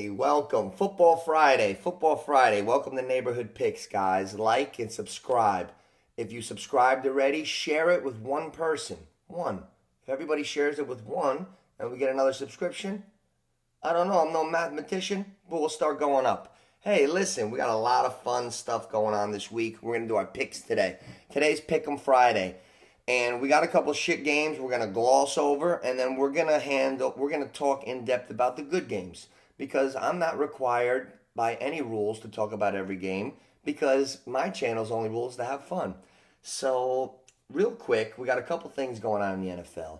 Hey, welcome. Football Friday. Football Friday. Welcome to Neighborhood Picks, guys. Like and subscribe. If you subscribed already, share it with one person. One. If everybody shares it with one and we get another subscription, I don't know. I'm no mathematician, but we'll start going up. Hey, listen, we got a lot of fun stuff going on this week. We're going to do our picks today. Today's Pick'em Friday. And we got a couple shit games we're gonna gloss over, and then we're gonna talk in depth about the good games because I'm not required by any rules to talk about every game because my channel's only rule is to have fun. So real quick, we got a couple things going on in the NFL.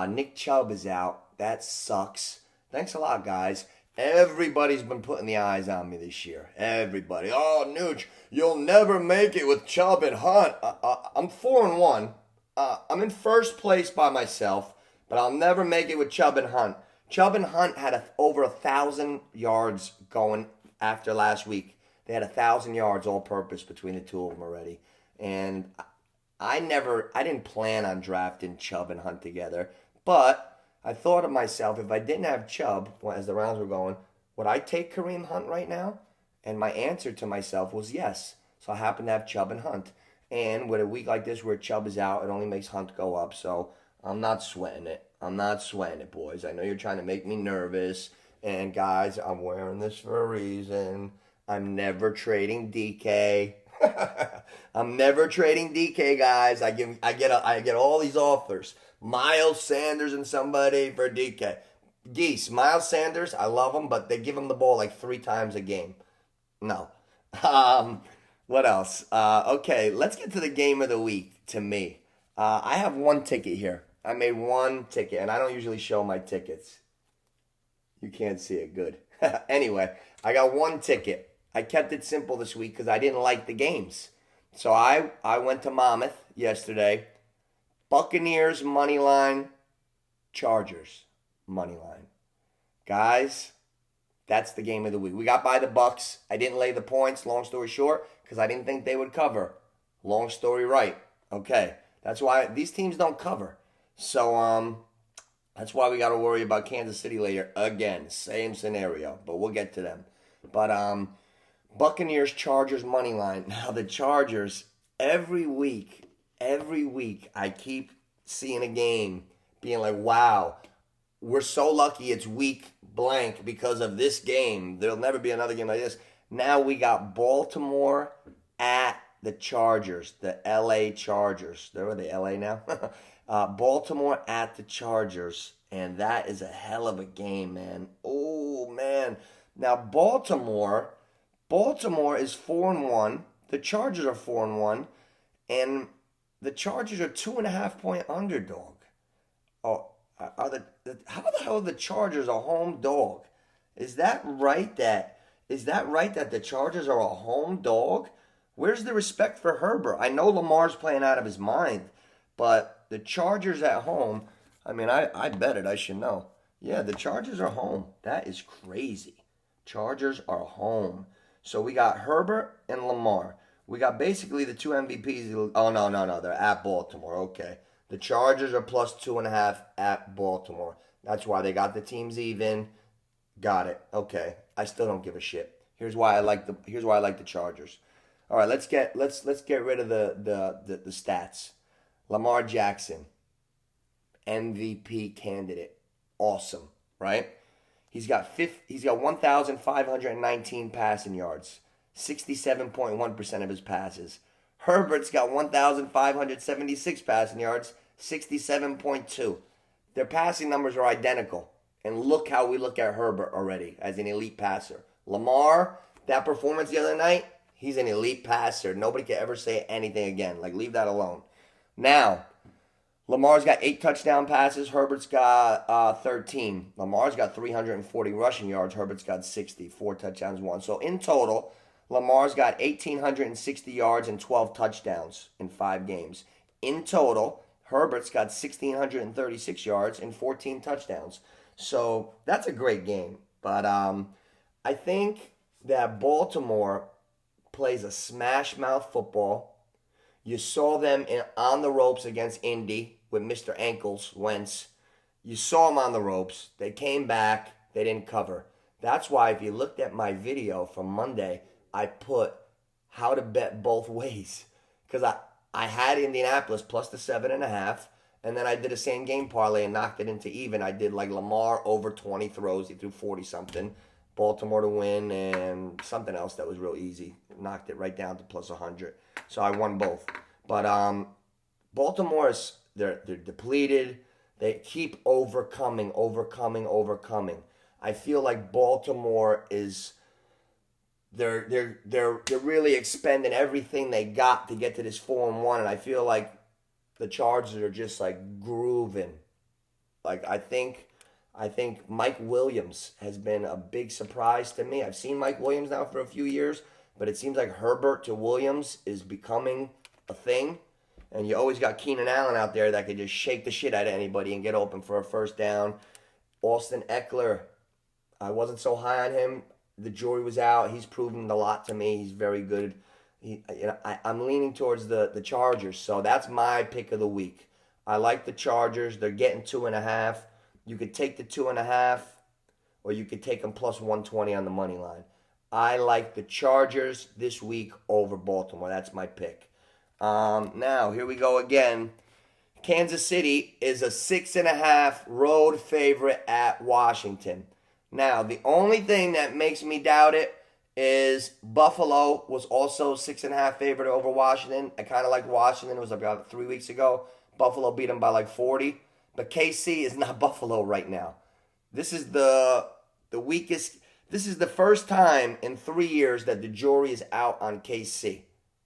Nick Chubb is out. That sucks. Thanks a lot, guys. Everybody's been putting the eyes on me this year. Everybody. Oh, Nooch, you'll never make it with Chubb and Hunt. I'm 4-1. I'm in first place by myself, but I'll never make it with Chubb and Hunt. Chubb and Hunt had over 1,000 yards going after last week. They had 1,000 yards all purpose between the two of them already. And I didn't plan on drafting Chubb and Hunt together, but I thought of myself, if I didn't have Chubb, as the rounds were going, would I take Kareem Hunt right now? And my answer to myself was yes. So I happened to have Chubb and Hunt. And with a week like this where Chubb is out, it only makes Hunt go up. So I'm not sweating it. I'm not sweating it, boys. I know you're trying to make me nervous. And guys, I'm wearing this for a reason. I'm never trading DK. I'm never trading DK, guys. I get all these offers. Miles Sanders and somebody for DK. Geese, Miles Sanders, I love him, but they give him the ball like 3 times a game. No. What else? Okay, let's get to the game of the week, to me. I have one ticket here. I made one ticket, and I don't usually show my tickets. You can't see it. Good. Anyway, I got one ticket. I kept it simple this week because I didn't like the games. So I went to Monmouth yesterday. Buccaneers, money line. Chargers, money line. Guys, that's the game of the week. We got by the Bucks. I didn't lay the points, long story short, because I didn't think they would cover. Long story right. Okay. That's why these teams don't cover. So that's why we got to worry about Kansas City later. Again, same scenario, but we'll get to them. But Buccaneers, Chargers, money line. Now the Chargers, every week, I keep seeing a game being like, wow, we're so lucky it's week blank because of this game. There'll never be another game like this. Now we got Baltimore at the Chargers, the LA Chargers. They're the LA now. Baltimore at the Chargers, and that is a hell of a game, man. Oh man. Now Baltimore is 4-1. The Chargers are 4-1, and the Chargers are 2.5-point underdog. Oh, how the hell are the Chargers a home dog? Is that right that the Chargers are a home dog? Where's the respect for Herbert? I know Lamar's playing out of his mind, but the Chargers at home, I mean, I bet it. I should know. Yeah, the Chargers are home. That is crazy. Chargers are home. So we got Herbert and Lamar. We got basically the two MVPs. Oh, no. They're at Baltimore. Okay. The Chargers are plus 2.5 at Baltimore. That's why they got the teams even. Got it. Okay. I still don't give a shit. Here's why I like the Chargers. All right, let's get rid of the stats. Lamar Jackson, MVP candidate. Awesome, right? He's got 1,519 passing yards. 67.1% of his passes. Herbert's got 1,576 passing yards, 67.2. Their passing numbers are identical. And look how we look at Herbert already as an elite passer. Lamar, that performance the other night, he's an elite passer. Nobody can ever say anything again. Like, leave that alone. Now, Lamar's got 8 touchdown passes. Herbert's got 13. Lamar's got 340 rushing yards. Herbert's got 60. 4 touchdowns, 1. So in total, Lamar's got 1,860 yards and 12 touchdowns in 5 games. In total, Herbert's got 1,636 yards and 14 touchdowns. So that's a great game. But I think that Baltimore plays a smash mouth football. You saw them on the ropes against Indy with Mr. Ankles, Wentz. You saw them on the ropes. They came back. They didn't cover. That's why if you looked at my video from Monday, I put how to bet both ways. Because I had Indianapolis plus the 7.5, and then I did a same game parlay and knocked it into even. I did like Lamar over 20 throws. He threw 40 something. Baltimore to win and something else that was real easy. Knocked it right down to plus 100. So I won both. But Baltimore's they're depleted. They keep overcoming. I feel like Baltimore is they're really expending everything they got to get to this 4-1, and I feel like the Chargers are just like grooving. Like I think Mike Williams has been a big surprise to me. I've seen Mike Williams now for a few years, but it seems like Herbert to Williams is becoming a thing. And you always got Keenan Allen out there that could just shake the shit out of anybody and get open for a first down. Austin Eckler, I wasn't so high on him. The jury was out. He's proven a lot to me. He's very good. I'm leaning towards the Chargers, so that's my pick of the week. I like the Chargers. They're getting 2.5. You could take the 2.5, or you could take them plus 120 on the money line. I like the Chargers this week over Baltimore. That's my pick. Now, here we go again. Kansas City is a 6.5 road favorite at Washington. Now, the only thing that makes me doubt it is Buffalo was also 6.5 favorite over Washington. I kind of like Washington. It was about 3 weeks ago. Buffalo beat them by like 40. But KC is not Buffalo right now. This is the weakest. This is the first time in 3 years that the jury is out on KC.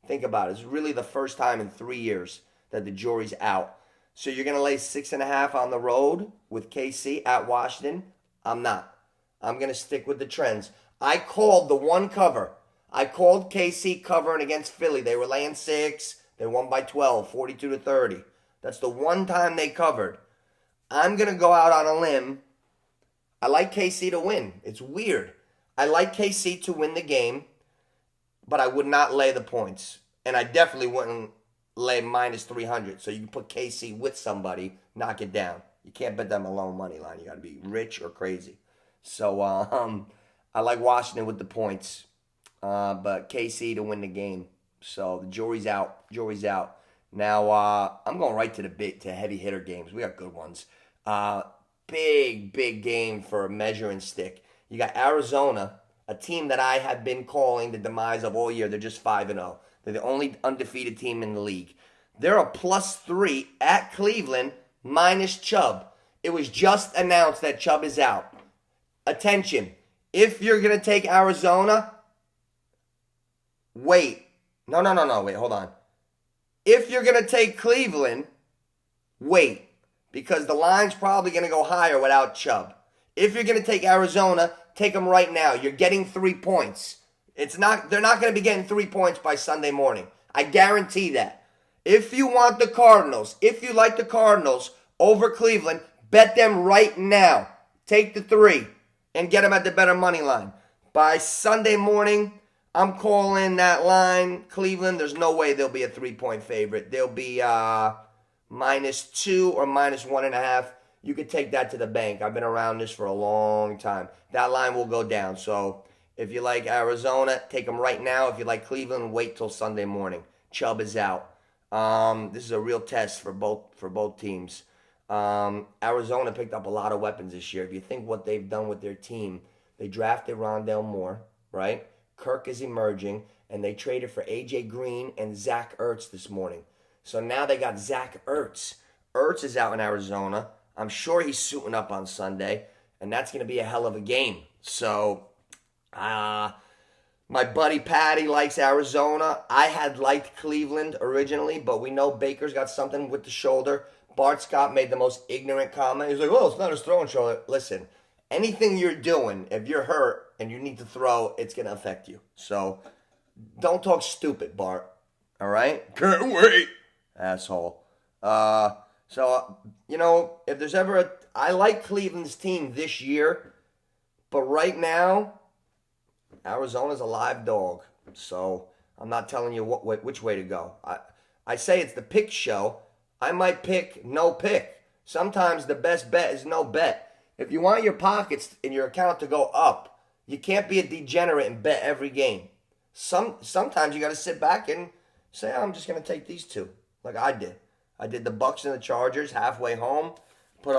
Think about it. It's really the first time in 3 years that the jury's out. So you're going to lay 6.5 on the road with KC at Washington? I'm not. I'm going to stick with the trends. I called the one cover. I called KC covering against Philly. They were laying 6. They won by 12, 42-30. That's the one time they covered. I'm going to go out on a limb. I like KC to win. It's weird. I like KC to win the game, but I would not lay the points. And I definitely wouldn't lay minus 300. So you can put KC with somebody, knock it down. You can't bet them alone money line. You got to be rich or crazy. So I like Washington with the points, but KC to win the game. So the jury's out. Jury's out. Now I'm going right to heavy hitter games. We got good ones. Big game for a measuring stick. You got Arizona, a team that I have been calling the demise of all year. They're just 5-0. They're the only undefeated team in the league. They're a +3 at Cleveland minus Chubb. It was just announced that Chubb is out. Attention. If you're going to take Arizona, wait. No. Wait, hold on. If you're going to take Cleveland, wait. Because the line's probably going to go higher without Chubb. If you're going to take Arizona, take them right now. You're getting 3 points. They're not going to be getting 3 points by Sunday morning. I guarantee that. If you want the Cardinals, if you like the Cardinals over Cleveland, bet them right now. Take the 3 and get them at the better money line. By Sunday morning, I'm calling that line. Cleveland, there's no way they'll be a 3-point favorite. They'll be -2 or -1.5. You could take that to the bank. I've been around this for a long time. That line will go down. So if you like Arizona, take them right now. If you like Cleveland, wait till Sunday morning. Chubb is out. This is a real test for both teams. Arizona picked up a lot of weapons this year. If you think what they've done with their team, they drafted Rondale Moore, right? Kirk is emerging, and they traded for A.J. Green and Zach Ertz this morning. So now they got Zach Ertz. Ertz is out in Arizona. I'm sure he's suiting up on Sunday, and that's going to be a hell of a game. So, my buddy Patty likes Arizona. I had liked Cleveland originally, but we know Baker's got something with the shoulder. Bart Scott made the most ignorant comment. He's like, well, it's not his throwing shoulder. Listen, anything you're doing, if you're hurt and you need to throw, it's going to affect you. So, don't talk stupid, Bart. All right? Can't wait. Asshole. If there's ever I like Cleveland's team this year, but right now, Arizona's a live dog. So I'm not telling you which way to go. I say it's the pick show. I might pick no pick. Sometimes the best bet is no bet. If you want your pockets in your account to go up, You can't be a degenerate and bet every game. Sometimes you got to sit back and say, I'm just going to take these two, like I did. I did the Bucks and the Chargers halfway home. I put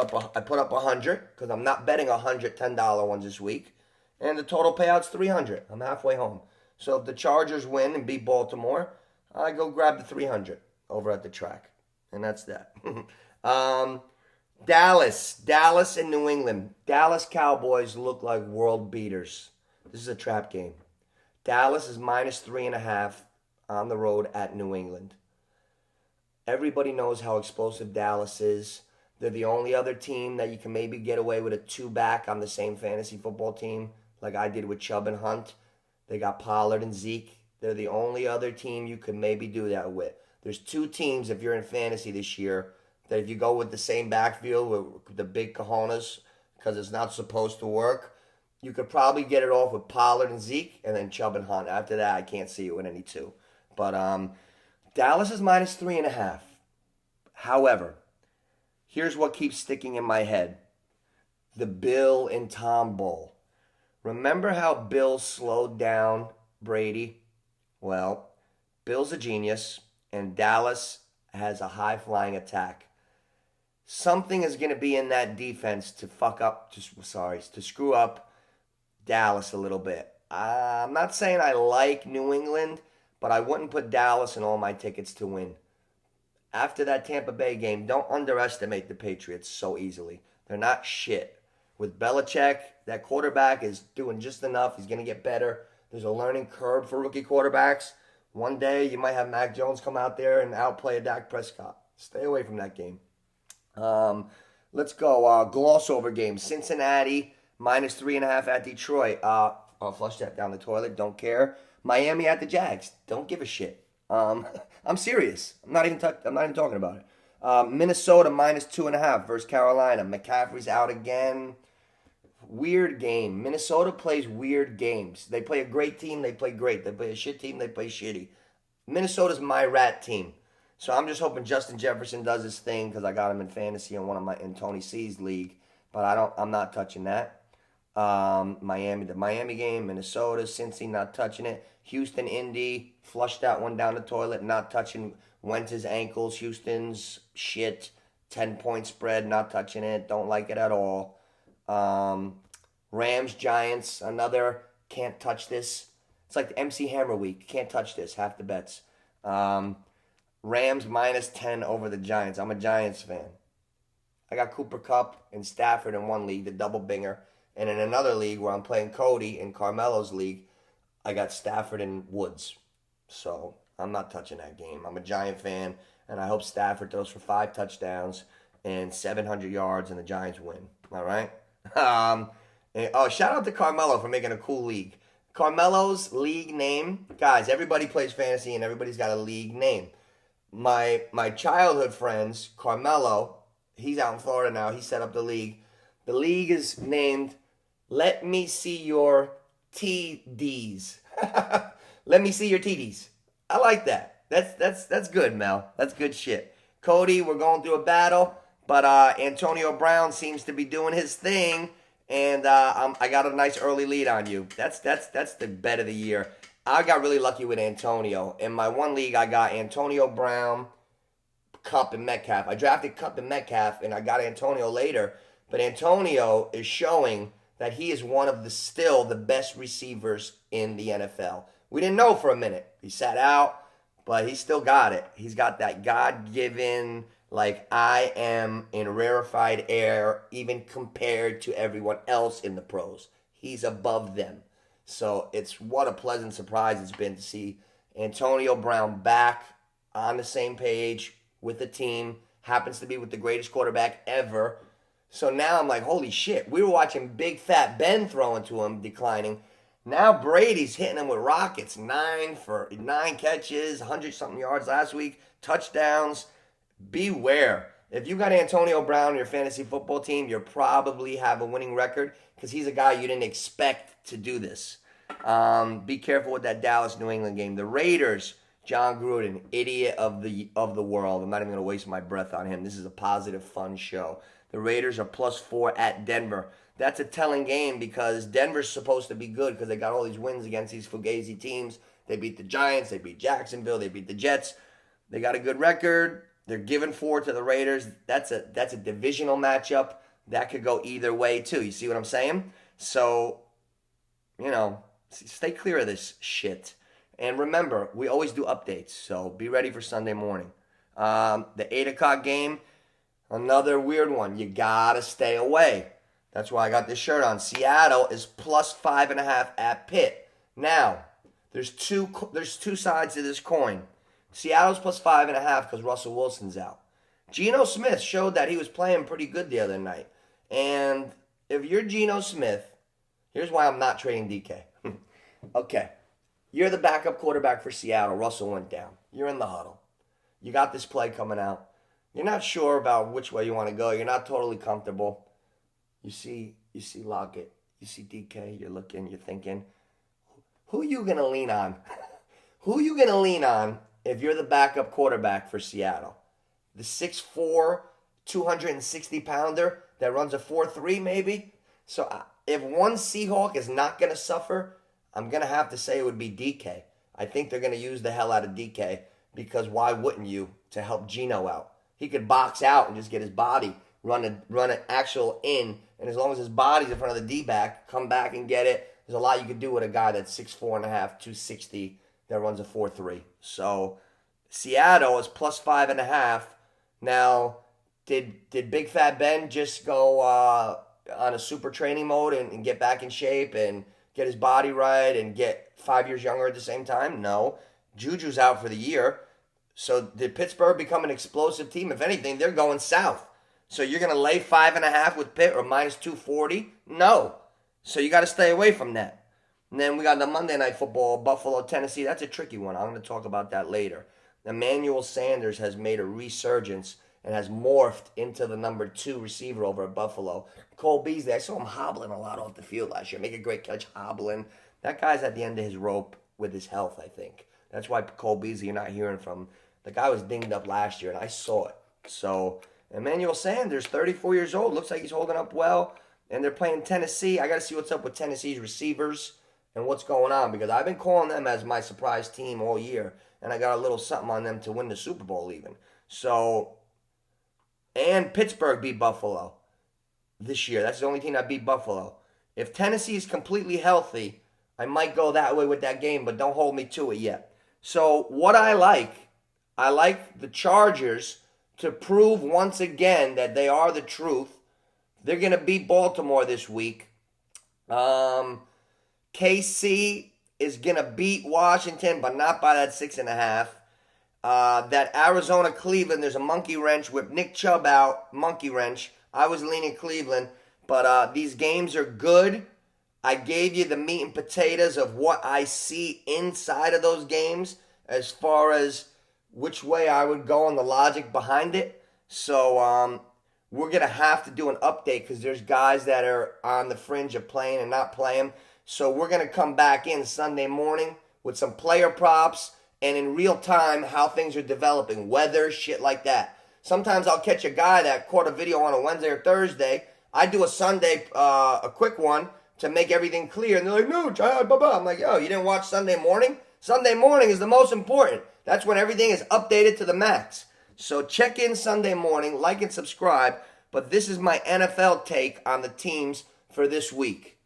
up 100 because I'm not betting $110 ones this week, and the total payout's 300. I'm halfway home. So if the Chargers win and beat Baltimore, I go grab the 300 over at the track, and that's that. Dallas and New England. Dallas Cowboys look like world beaters. This is a trap game. Dallas is -3.5 on the road at New England. Everybody knows how explosive Dallas is. They're the only other team that you can maybe get away with a 2-back on the same fantasy football team, like I did with Chubb and Hunt. They got Pollard and Zeke. They're the only other team you could maybe do that with. There's 2 teams, if you're in fantasy this year, that if you go with the same backfield with the big cojones, because it's not supposed to work, you could probably get it off with Pollard and Zeke, and then Chubb and Hunt. After that, I can't see it with any 2. But Dallas is -3.5. However, here's what keeps sticking in my head. The Bill and Tom Bowl. Remember how Bill slowed down Brady? Well, Bill's a genius, and Dallas has a high-flying attack. Something is going to be in that defense to to screw up Dallas a little bit. I'm not saying I like New England, but I wouldn't put Dallas in all my tickets to win. After that Tampa Bay game, don't underestimate the Patriots so easily. They're not shit. With Belichick, that quarterback is doing just enough. He's going to get better. There's a learning curve for rookie quarterbacks. One day, you might have Mac Jones come out there and outplay a Dak Prescott. Stay away from that game. Let's go. Gloss over game. Cincinnati, -3.5 at Detroit. I'll flush that down the toilet. Don't care. Miami at the Jags. Don't give a shit. I'm serious. I'm not even talking about it. Minnesota -2.5 versus Carolina. McCaffrey's out again. Weird game. Minnesota plays weird games. They play a great team, they play great. They play a shit team, they play shitty. Minnesota's my rat team. So I'm just hoping Justin Jefferson does his thing because I got him in fantasy in Tony C's league. But I'm not touching that. The Miami game, Minnesota, Cincy, not touching it. Houston, Indy, flushed that one down the toilet, not touching Wentz's ankles. Houston's shit, 10-point spread, not touching it. Don't like it at all. Rams, Giants, another can't touch this. It's like the MC Hammer week. Can't touch this. Half the bets. Rams -10 over the Giants. I'm a Giants fan. I got Cooper Kupp and Stafford in one league, the double binger. And in another league where I'm playing Cody in Carmelo's league, I got Stafford and Woods. So I'm not touching that game. I'm a Giant fan, and I hope Stafford throws for 5 touchdowns and 700 yards and the Giants win. All right? Shout out to Carmelo for making a cool league. Carmelo's league name, guys, everybody plays fantasy and everybody's got a league name. My childhood friends, Carmelo, he's out in Florida now. He set up the league. The league is named Let Me See Your TDs. Let me see your TDs. I like that. That's good, Mel. That's good shit. Cody, we're going through a battle, but Antonio Brown seems to be doing his thing, and I got a nice early lead on you. That's the bet of the year. I got really lucky with Antonio. In my one league, I got Antonio Brown, Kupp, and Metcalf. I drafted Kupp and Metcalf, and I got Antonio later. But Antonio is showing that he is one of still the best receivers in the NFL. We didn't know for a minute. He sat out, but he still got it. He's got that God-given, like, I am in rarefied air, even compared to everyone else in the pros. He's above them. So it's what a pleasant surprise it's been to see Antonio Brown back on the same page with the team. Happens to be with the greatest quarterback ever. So now I'm like, holy shit. We were watching Big Fat Ben throwing to him, declining. Now Brady's hitting him with rockets. 9 catches, 100-something yards last week, touchdowns. Beware. If you got Antonio Brown in your fantasy football team, you probably have a winning record because he's a guy you didn't expect to do this. Be careful with that Dallas-New England game. The Raiders, John Gruden, idiot of the world. I'm not even going to waste my breath on him. This is a positive, fun show. The Raiders are +4 at Denver. that's a telling game because Denver's supposed to be good because they got all these wins against these Fugazi teams. They beat the Giants, they beat Jacksonville, they beat the Jets. They got a good record. They're giving 4 to the Raiders. That's a divisional matchup. That could go either way too. You see what I'm saying? So, stay clear of this shit. And remember, we always do updates, so be ready for Sunday morning. The 8 o'clock game, another weird one. You gotta stay away. That's why I got this shirt on. Seattle is plus 5.5 at Pitt. Now, there's two sides to this coin. Seattle's plus 5.5 because Russell Wilson's out. Geno Smith showed that he was playing pretty good the other night. And if you're Geno Smith, here's why I'm not trading DK. Okay, you're the backup quarterback for Seattle. Russell went down. You're in the huddle. You got this play coming out. You're not sure about which way you want to go. You're not totally comfortable. You see Lockett. You see DK. You're looking. You're thinking, who are you going to lean on? Who are you going to lean on if you're the backup quarterback for Seattle? The 6'4", 260-pounder that runs a 4.3 maybe? So if one Seahawk is not going to suffer, I'm going to have to say it would be DK. I think they're going to use the hell out of DK because why wouldn't you to help Geno out? He could box out and just get his body, run an actual in, and as long as his body's in front of the D-back, come back and get it. There's a lot you could do with a guy that's 6'4.5", 260 that runs a 4.3. So Seattle is plus 5.5. Now, did Big Fat Ben just go on a super training mode and get back in shape and get his body right and get 5 years younger at the same time? No. Juju's out for the year. So did Pittsburgh become an explosive team? If anything, they're going south. So you're going to lay 5.5 with Pitt or minus 240? No. So you got to stay away from that. And then we got the Monday Night Football, Buffalo, Tennessee. That's a tricky one. I'm going to talk about that later. Emmanuel Sanders has made a resurgence and has morphed into the number 2 receiver over at Buffalo. Cole Beasley, I saw him hobbling a lot off the field last year. Make a great catch hobbling. That guy's at the end of his rope with his health, I think. That's why Cole Beasley, you're not hearing from. The guy was dinged up last year, and I saw it. So, Emmanuel Sanders, 34 years old, looks like he's holding up well. And they're playing Tennessee. I got to see what's up with Tennessee's receivers and what's going on because I've been calling them as my surprise team all year, and I got a little something on them to win the Super Bowl even. So, and Pittsburgh beat Buffalo this year. That's the only team that beat Buffalo. If Tennessee is completely healthy, I might go that way with that game, but don't hold me to it yet. So what I like the Chargers to prove once again that they are the truth. They're going to beat Baltimore this week. KC is going to beat Washington, but not by that 6.5. That Arizona-Cleveland, there's a monkey wrench with Nick Chubb out. Monkey wrench. I was leaning Cleveland, but these games are good. I gave you the meat and potatoes of what I see inside of those games as far as which way I would go and the logic behind it. So we're going to have to do an update because there's guys that are on the fringe of playing and not playing. So we're going to come back in Sunday morning with some player props and in real time how things are developing, weather, shit like that. Sometimes I'll catch a guy that caught a video on a Wednesday or Thursday. I do a Sunday, a quick one to make everything clear. And they're like, no, blah, blah. I'm like, yo, you didn't watch Sunday morning? Sunday morning is the most important. That's when everything is updated to the max. So check in Sunday morning, like and subscribe. But this is my NFL take on the teams for this week.